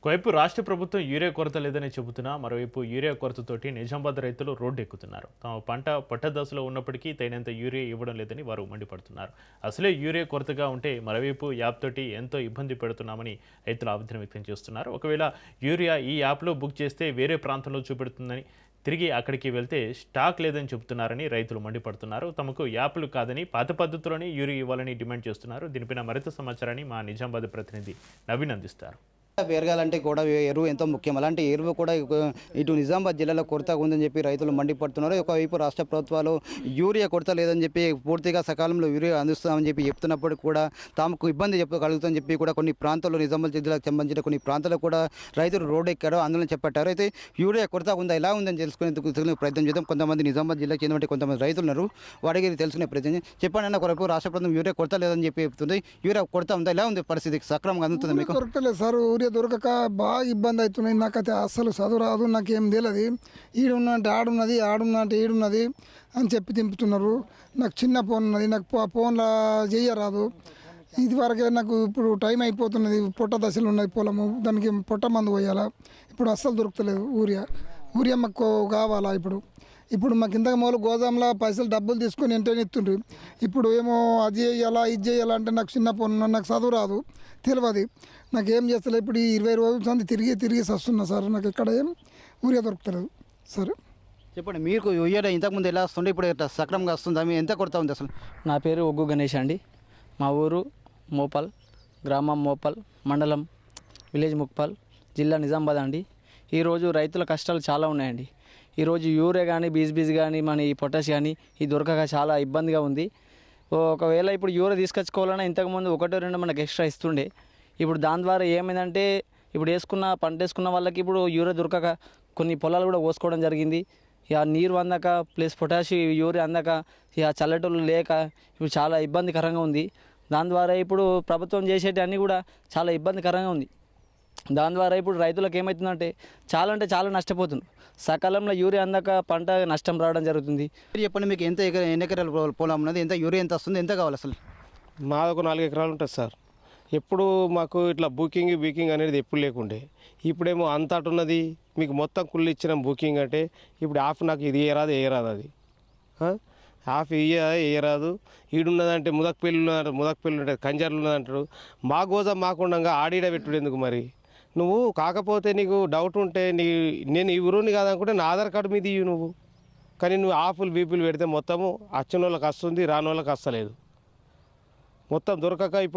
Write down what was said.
ఒకవైపు రాష్ట్ర ప్రభుత్వం యూరియా కొరత లేదని చెబుతున్నా మరోవైపు యూరియా కొరతతోటి నిజామాబాద్ రైతులు రోడ్డు ఎక్కుతున్నారు. తమ పంట పొట్టదశలో ఉన్నప్పటికీ తగినంత యూరియా ఇవ్వడం లేదని వారు మండిపడుతున్నారు. అసలే యూరియా కొరతగా ఉంటే మరోవైపు యాప్ తోటి ఎంతో ఇబ్బంది పెడుతున్నామని రైతులు ఆవేదన వ్యక్తం చేస్తున్నారు. ఒకవేళ యూరియా ఈ యాప్లో బుక్ చేస్తే వేరే ప్రాంతంలో చూపెడుతుందని, తిరిగి అక్కడికి వెళ్తే స్టాక్ లేదని చెబుతున్నారని రైతులు మండిపడుతున్నారు. తమకు యాప్లు కాదని పాత పద్ధతిలోనే యూరియా ఇవ్వాలని డిమాండ్ చేస్తున్నారు. దీనిపైన మరింత సమాచారాన్ని మా నిజామాబాద్ ప్రతినిధి నవీన్ అందిస్తారు. పెరగాలంటే కూడా ఎరువు ఎంతో ముఖ్యం. అలాంటి ఎరువు కూడా ఇటు నిజామాబాద్ జిల్లాలో కొరత ఉందని చెప్పి రైతులు మండిపడుతున్నారు. ఒకవైపు రాష్ట్ర ప్రభుత్వాలు యూరియా కొరత లేదని చెప్పి పూర్తిగా సకాలంలో యూరియా అందిస్తామని చెప్పి చెప్తున్నప్పుడు కూడా తమకు ఇబ్బంది కలుగుతుందని చెప్పి కూడా కొన్ని ప్రాంతాల్లో నిజామాబాద్ జిల్లాకు సంబంధించిన కొన్ని ప్రాంతాల్లో కూడా రైతులు రోడ్డు ఎక్కారో ఆందోళన చేపట్టారు. అయితే యూరియా కొరత ఉందా, ఎలా ఉందని తెలుసుకునే ప్రయత్నం చేద్దాం. కొంతమంది నిజామాబాద్ జిల్లాకు చెందిన కొంతమంది రైతులు ఉన్నారు, వాడికి తెలుసుకునే ప్రయత్నం చెప్పండి అన్న. ఒకవైపు రాష్ట్ర ప్రభుత్వం యూరియా కొరత లేదని చెప్పి చెప్తుంది. యూరియా కొరత ఉందా, ఎలా ఉంది పరిస్థితి, సక్రమంగా అందుతుంది మీకు? కొరతలేదు సార్, దొరకక బాగా ఇబ్బంది అవుతున్నాయి. నాకైతే అస్సలు చదువు రాదు, నాకేం తెలియదు. ఈడున్నంటే ఆడున్నది, ఆడున్నంటే ఈడున్నది అని చెప్పి తింపుతున్నారు. నాకు చిన్న ఫోన్ ఉన్నది, నాకు ఫోన్లో చేయరాదు. ఇది వరకే నాకు ఇప్పుడు టైం అయిపోతున్నది, పొట్ట దశలు ఉన్నది పొలము, దానికి పొట్ట మందు పోయాలా. ఇప్పుడు అస్సలు దొరుకుతలేదు ఊరియా మాకు కావాలా. ఇప్పుడు మాకు ఇంతకు మొదలు గోదాంలో పైసలు డబ్బులు తీసుకొని వెంటనే ఇస్తుండ్రు. ఇప్పుడు ఏమో అది చేయాలా ఇది చేయాలంటే నాకు చిన్న ఫోన్, నాకు చదువు రాదు, తెలియదు, నాకేం చేస్తలేదు. ఇప్పుడు ఈ 20 రోజుల సంది తిరిగి వస్తున్నా సార్. నాకు ఎక్కడ ఏం ఊరియా దొరుకుతలేదు. సరే చెప్పండి, మీకు యూరియా ఇంతకుముందు ఎలా వస్తుండే, ఇప్పుడు సక్రమంగా వస్తుందా, మీ ఎంత కొరత ఉంది అసలు? నా పేరు ఒగ్గు గణేష్ అండి. మా ఊరు మోపల్, గ్రామం మోపల్, మండలం విలేజ్ ముక్పల్, జిల్లా నిజామాబాద్ అండి. ఈరోజు రైతుల కష్టాలు చాలా ఉన్నాయండి. ఈరోజు యూరియా కానీ బీజ్ కానీ మన ఈ పొటాష్ కానీ ఇది దొరకక చాలా ఇబ్బందిగా ఉంది. ఒకవేళ ఇప్పుడు యూరియా తీసుకొచ్చుకోవాలన్నా ఇంతకుముందు 1-2 మనకు ఎక్స్ట్రా ఇస్తుండే. ఇప్పుడు దాని ద్వారా ఏమైందంటే ఇప్పుడు పంట వేసుకున్న వాళ్ళకి ఇప్పుడు యూరియా దొరకక కొన్ని పొలాలు కూడా కోసుకోవడం జరిగింది. ఇక నీరు అందక ప్లస్ పొటాష్ యూరియా అందక ఇక చల్లటోళ్ళు లేక ఇప్పుడు చాలా ఇబ్బందికరంగా ఉంది. దాని ద్వారా ఇప్పుడు ప్రభుత్వం చేసేటి అన్నీ కూడా చాలా ఇబ్బందికరంగా ఉంది. దాని ద్వారా ఇప్పుడు రైతులకు ఏమవుతుందంటే చాలా నష్టపోతుంది. సకాలంలో యూరియా అందక పంట నష్టం రావడం జరుగుతుంది. చెప్పండి, మీకు ఎన్ని ఎకరాల పొలం ఉన్నది, ఎంత యూరియా ఎంత వస్తుంది, ఎంత కావాలి అసలు? మాది ఒక 4 ఎకరాలు ఉంటుంది సార్. ఎప్పుడు మాకు ఇట్లా బుకింగ్ అనేది ఎప్పుడు లేకుండే, ఇప్పుడేమో అంతటి ఉన్నది, మీకు మొత్తం కుళ్ళు ఇచ్చిన బుకింగ్ అంటే ఇప్పుడు హాఫ్ నాకు ఇది వేయరాదు అది హాఫ్ వేయరాదు. ఈడున్నదంటే ముదక్పల్లి ఉంటుంది, కంజర్లు ఉన్నదంటారు. మా గోజా మాకుండగా ఆడిడ పెట్టుడు ఎందుకు మరి? నువ్వు కాకపోతే నీకు డౌట్ ఉంటే నేను ఈ ఊరుని కాదనుకుంటే నా ఆధార్ కార్డు మీద ఇవ్వు నువ్వు. కానీ నువ్వు ఆఫులు బీపీలు పెడితే మొత్తము వచ్చిన వాళ్ళకి వస్తుంది, రాని వాళ్ళకి వస్తలేదు. మొత్తం దొరకక ఇప్పుడు